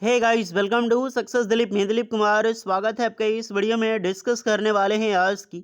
Hey guys, welcome to success Dilip. मैं दिलीप कुमार, स्वागत है आपका। इस वीडियो में डिस्कस करने वाले हैं आज की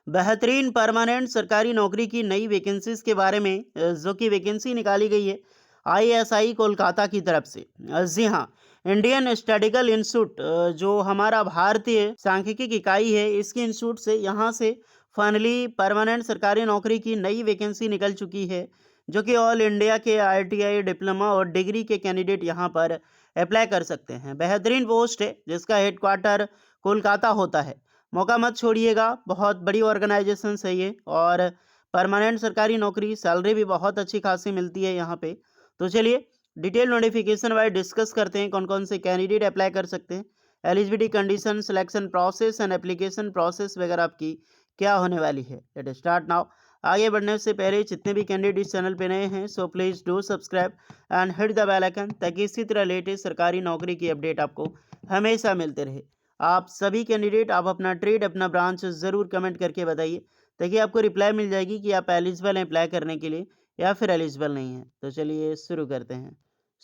बेहतरीन परमानेंट सरकारी नौकरी की नई वैकेंसीज के बारे में, जो कि वैकेंसी निकाली गई है आईएसआई कोलकाता की तरफ से। जी हाँ, इंडियन स्टैटिकल इंस्टीट्यूट, जो हमारा भारतीय सांख्यिकी की इकाई है, इसके इंस्टीट्यूट से यहाँ से फाइनली परमानेंट सरकारी नौकरी की नई वैकेंसी निकल चुकी है, जो कि ऑल इंडिया के आईटीआई डिप्लोमा और डिग्री के कैंडिडेट यहाँ पर अप्लाई कर सकते हैं। बेहतरीन पोस्ट है जिसका हेडक्वार्टर कोलकाता होता है। मौका मत छोड़िएगा, बहुत बड़ी ऑर्गेनाइजेशन है ये, और परमानेंट सरकारी नौकरी, सैलरी भी बहुत अच्छी खासी मिलती है यहाँ पे। तो चलिए डिटेल नोटिफिकेशन वाइज डिस्कस करते हैं कौन कौन से कैंडिडेट अप्लाई कर सकते हैं, eligibility condition, selection process and application process वगैरह आपकी क्या होने वाली है। Let start now. आगे बढ़ने से पहले जितने भी कैंडिडेट इस चैनल पे नए हैं, so please do subscribe and hit the bell icon, ताकि इसी तरह लेटेस्ट सरकारी नौकरी की अपडेट आपको हमेशा मिलते रहे। आप सभी कैंडिडेट, आप अपना ट्रेड, अपना ब्रांच ज़रूर कमेंट करके बताइए, ताकि आपको रिप्लाई मिल जाएगी कि आप एलिजिबल हैं अप्लाई करने के लिए या फिर एलिजिबल नहीं है। तो चलिए शुरू करते हैं।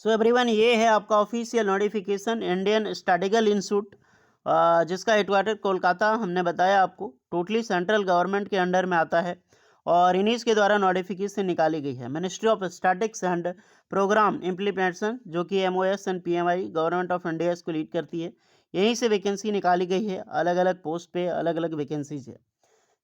सो एवरीवन, ये है आपका official notification Indian statistical institute, जिसका हेडक्वार्टर कोलकाता, हमने बताया आपको, टोटली सेंट्रल गवर्नमेंट के अंडर में आता है और इन्हीं के द्वारा नोटिफिकेशन निकाली गई है। Ministry of statics and programme implementation, जो कि MOS and PMI government of India इसको लीड करती है, यहीं से वैकेंसी निकाली गई है। अलग अलग पोस्ट पे अलग अलग वैकेंसीज है।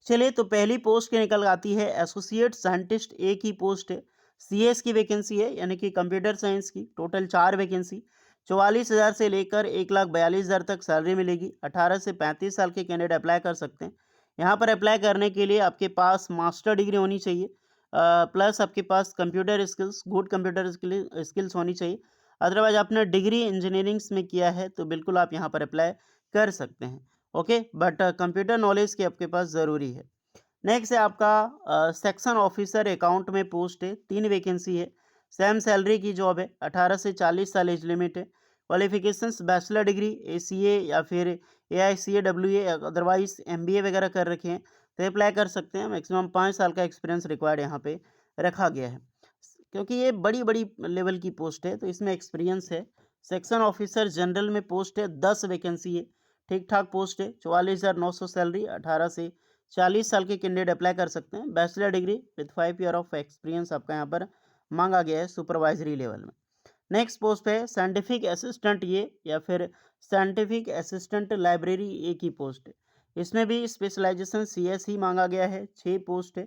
चलिए, तो पहली पोस्ट की निकल आती है एसोसिएट साइंटिस्ट ए की पोस्ट है। सीएस की वैकेंसी है, यानी कि कंप्यूटर साइंस की। टोटल 4 वैकेंसी, 44,000 से लेकर 1,42,000 तक सैलरी मिलेगी। 18 से 35 साल के कैंडिडेट अप्लाई कर सकते हैं। यहाँ पर अप्लाई करने के लिए आपके पास मास्टर डिग्री होनी चाहिए, प्लस आपके पास computer skills, good computer skills होनी चाहिए। अदरवाइज आपने डिग्री इंजीनियरिंग्स में किया है तो बिल्कुल आप यहाँ पर अप्लाई कर सकते हैं। ओके, बट कंप्यूटर नॉलेज की आपके पास ज़रूरी है। नेक्स्ट है आपका सेक्शन ऑफिसर अकाउंट में पोस्ट है। 3 वैकेंसी है। सेम सैलरी की जॉब है। 18 से 40 साल एज लिमिट है। क्वालिफिकेशंस बैचलर डिग्री, एसीए या फिर एआईसीएडब्ल्यूए, अदरवाइज एमबीए वगैरह कर रखे हैं तो अप्लाई कर सकते हैं। मैक्सिमम 5 साल का एक्सपीरियंस रिक्वायर्ड यहाँ पे रखा गया है, क्योंकि ये बड़ी बड़ी लेवल की पोस्ट है तो इसमें एक्सपीरियंस है। सेक्शन ऑफिसर जनरल में पोस्ट है, 10 वैकेंसी है। ठीक ठाक पोस्ट है। 44,900 सैलरी। 18 से 40 साल के कैंडिडेट अप्लाई कर सकते हैं। Bachelor degree with 5 year of experience आपका यहाँ पर मांगा गया है सुपरवाइजरी लेवल में। नेक्स्ट पोस्ट पे साइंटिफिक असिस्टेंट ये, या फिर साइंटिफिक असिस्टेंट लाइब्रेरी ए की पोस्ट है। इसमें भी स्पेशलाइजेशन सीएस ही मांगा गया है। 6 पोस्ट है।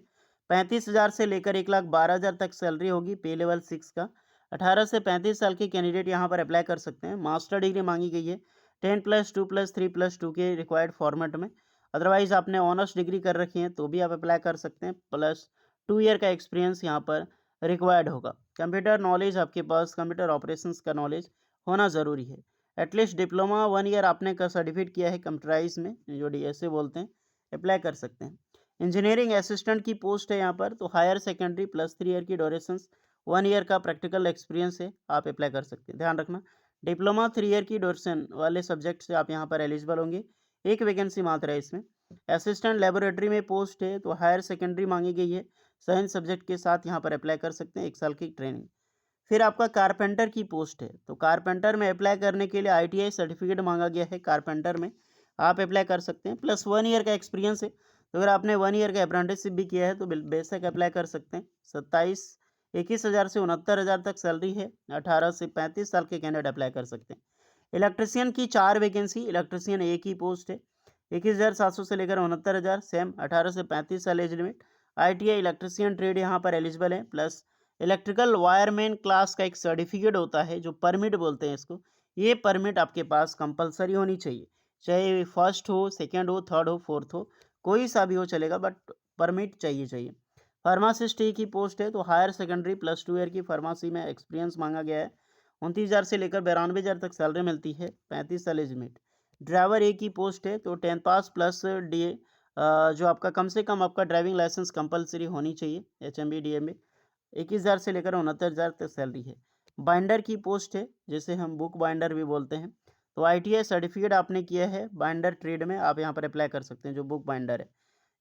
35,000 से लेकर 1,12,000 तक सैलरी होगी, पे लेवल 6 का। 18 से 35 साल के कैंडिडेट यहाँ पर अप्लाई कर सकते हैं। मास्टर डिग्री मांगी गई है 10+2+3+2 के रिक्वायर्ड फॉर्मेट में। अदरवाइज आपने ऑनर्स डिग्री कर रखी है तो भी आप अप्लाई कर सकते हैं। प्लस 2 ईयर का एक्सपीरियंस यहाँ पर रिक्वायर्ड होगा। कंप्यूटर नॉलेज, आपके पास कंप्यूटर ऑपरेशंस का नॉलेज होना ज़रूरी है। एटलीस्ट डिप्लोमा 1 ईयर आपने का सर्टिफिकेट किया है कंप्यूटराइज में, जो डीएसए बोलते हैं, अप्लाई कर सकते हैं। इंजीनियरिंग असिस्टेंट की पोस्ट है यहाँ पर, तो हायर सेकेंडरी +3 ईयर की ड्यूरेशन, 1 ईयर का प्रैक्टिकल एक्सपीरियंस है, आप अप्लाई कर सकते हैं। ध्यान रखना, डिप्लोमा 3 ईयर की ड्यूरेशन वाले सब्जेक्ट से आप यहाँ पर एलिजिबल होंगे। एक वैकेंसी मात्र है इसमें। असिस्टेंट लेबोरेटरी में पोस्ट है, तो हायर सेकेंडरी मांगी गई है। साइंस सब्जेक्ट के साथ यहाँ पर अप्लाई कर सकते हैं, 1 साल की ट्रेनिंग। फिर आपका कारपेंटर की पोस्ट है, तो कारपेंटर में अप्लाई करने के लिए आईटीआई सर्टिफिकेट मांगा गया है। कारपेंटर में आप अप्लाई कर सकते हैं। प्लस 1 ईयर का एक्सपीरियंस है, तो अगर आपने 1 ईयर का अप्रेंटिसशिप भी किया है तो बेशक अप्लाई कर सकते हैं। 21,000 से 69,000 तक सैलरी है। 18 से 35 साल के कैंडिडेट अप्लाई कर सकते हैं। इलेक्ट्रिशियन की 4 वैकेंसी, इलेक्ट्रिशियन एक ही पोस्ट है। 21,700 से लेकर 69,000, सेम 18 से 35 साल age limit. ITI electrician trade यहाँ पर एलिजिबल है। प्लस इलेक्ट्रिकल वायरमैन क्लास का एक सर्टिफिकेट होता है, जो परमिट बोलते हैं इसको। ये परमिट आपके पास कंपलसरी होनी चाहिए, चाहे फर्स्ट हो, सेकेंड हो, थर्ड हो, फोर्थ हो, कोई सा भी हो चलेगा, बट परमिट चाहिए। फार्मासिस्ट की पोस्ट है, तो हायर सेकेंडरी +2 ईयर की फार्मेसी में एक्सपीरियंस मांगा गया है। 29,000 से लेकर 92,000 तक सैलरी मिलती है। 35 साल एज लिमिट। ड्राइवर एक ही पोस्ट है, तो 10 पास प्लस डी, जो आपका कम से कम आपका ड्राइविंग लाइसेंस कंपलसरी होनी चाहिए, एचएमबी डीएमबी। 21,000 से लेकर 69,000 तक सैलरी है। बाइंडर की पोस्ट है, जिसे हम बुक बाइंडर भी बोलते हैं, तो आईटीआई सर्टिफिकेट आपने किया है बाइंडर ट्रेड में, आप यहाँ पर अप्लाई कर सकते हैं, जो बुक बाइंडर है।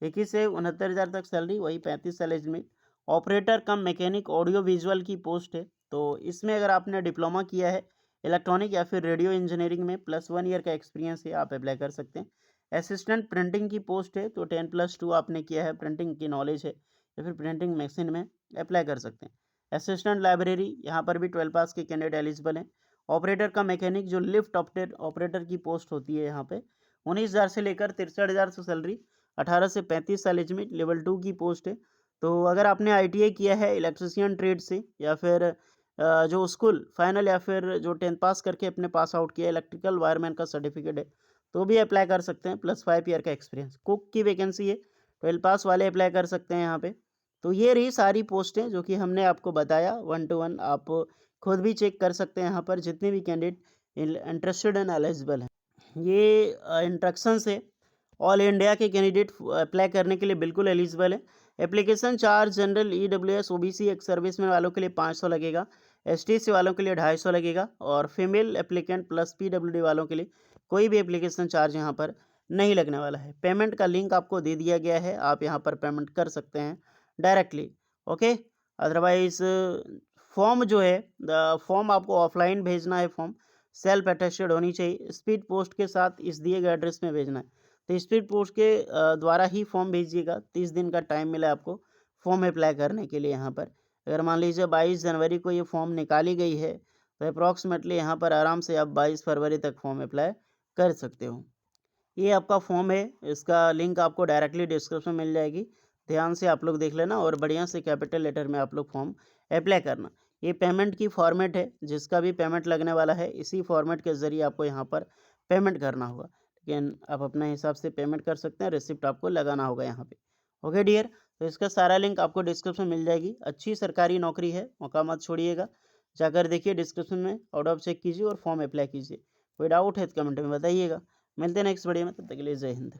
21 से 69,000 तक सैलरी, वही 35 साल एज लिमिट। ऑपरेटर कम मैकेनिक ऑडियो विजुअल की पोस्ट है, तो इसमें अगर आपने डिप्लोमा किया है इलेक्ट्रॉनिक या फिर रेडियो इंजीनियरिंग में +1 ईयर का एक्सपीरियंस है, आप अप्लाई कर सकते हैं। असिस्टेंट प्रिंटिंग की पोस्ट है तो 10+2 आपने किया है, प्रिंटिंग की नॉलेज है या फिर प्रिंटिंग मशीन में अप्लाई कर सकते हैं। असिस्टेंट लाइब्रेरी, यहाँ पर भी 12 पास के कैंडिडेट एलिजिबल हैं। ऑपरेटर का मैकेनिक जो लिफ्ट ऑपरेटर की पोस्ट होती है, यहाँ पे 19,000 से लेकर 63,000 से सैलरी, 18 से 35 साल एज में, लेवल 2 की पोस्ट है। तो अगर आपने ITI किया है इलेक्ट्रिशियन ट्रेड से या फिर जो स्कूल फाइनल या फिर जो 10th पास करके अपने पास आउट किया, इलेक्ट्रिकल वायरमैन का सर्टिफिकेट है, तो भी अप्लाई कर सकते हैं, +5 ईयर का एक्सपीरियंस। कुक की वैकेंसी है, 12 पास वाले अप्लाई कर सकते हैं यहाँ पे। तो ये रही सारी पोस्टें जो कि हमने आपको बताया 1 टू 1, आप खुद भी चेक कर सकते हैं यहाँ पर जितने भी कैंडिडेट इंटरेस्टेड एंड एलिजिबल हैं। ये इंस्ट्रक्शंस है, ऑल इंडिया के कैंडिडेट अप्लाई करने के लिए बिल्कुल एलिजिबल है। Application charge general EWS OBC एक सर्विसमैन वालों के लिए 500 लगेगा, STC वालों के लिए 250 लगेगा और फीमेल एप्लीकेंट प्लस PWD वालों के लिए कोई भी एप्लीकेशन चार्ज यहाँ पर नहीं लगने वाला है। पेमेंट का लिंक आपको दे दिया गया है, आप यहाँ पर पेमेंट कर सकते हैं डायरेक्टली, ओके। अदरवाइज फॉर्म जो है, फॉर्म आपको ऑफलाइन भेजना है, फॉर्म सेल्फ अटेस्टेड होनी चाहिए, स्पीड पोस्ट के साथ इस दिए गए एड्रेस में भेजना है। तो स्पीड पोस्ट के द्वारा ही फॉर्म भेजिएगा, 30 दिन का टाइम मिला आपको फॉर्म अप्लाई करने के लिए। यहाँ पर अगर मान लीजिए 22 जनवरी को ये फॉर्म निकाली गई है तो अप्रॉक्सीमेटली यहाँ पर आराम से आप 22 फरवरी तक फॉर्म अप्लाई कर सकते हो। ये आपका फॉर्म है, इसका लिंक आपको डायरेक्टली डिस्क्रिप्शन में मिल जाएगी, ध्यान से आप लोग देख लेना और बढ़िया से कैपिटल लेटर में आप लोग फॉर्म अप्लाई करना। ये पेमेंट की फॉर्मेट है, जिसका भी पेमेंट लगने वाला है इसी फॉर्मेट के ज़रिए आपको यहाँ पर पेमेंट करना होगा, लेकिन आप अपने हिसाब से पेमेंट कर सकते हैं, रिसिप्ट आपको लगाना होगा यहाँ पे। ओके डियर, तो इसका सारा लिंक आपको डिस्क्रिप्शन में मिल जाएगी। अच्छी सरकारी नौकरी है, मौका मत छोड़िएगा, जाकर देखिए डिस्क्रिप्शन में, आउट ऑफ चेक कीजिए और फॉर्म अप्लाई कीजिए। कोई डाउट है तो कमेंट में बताइएगा। मिलते हैं नेक्स्ट वीडियो में, तब तक के लिए जय हिंद।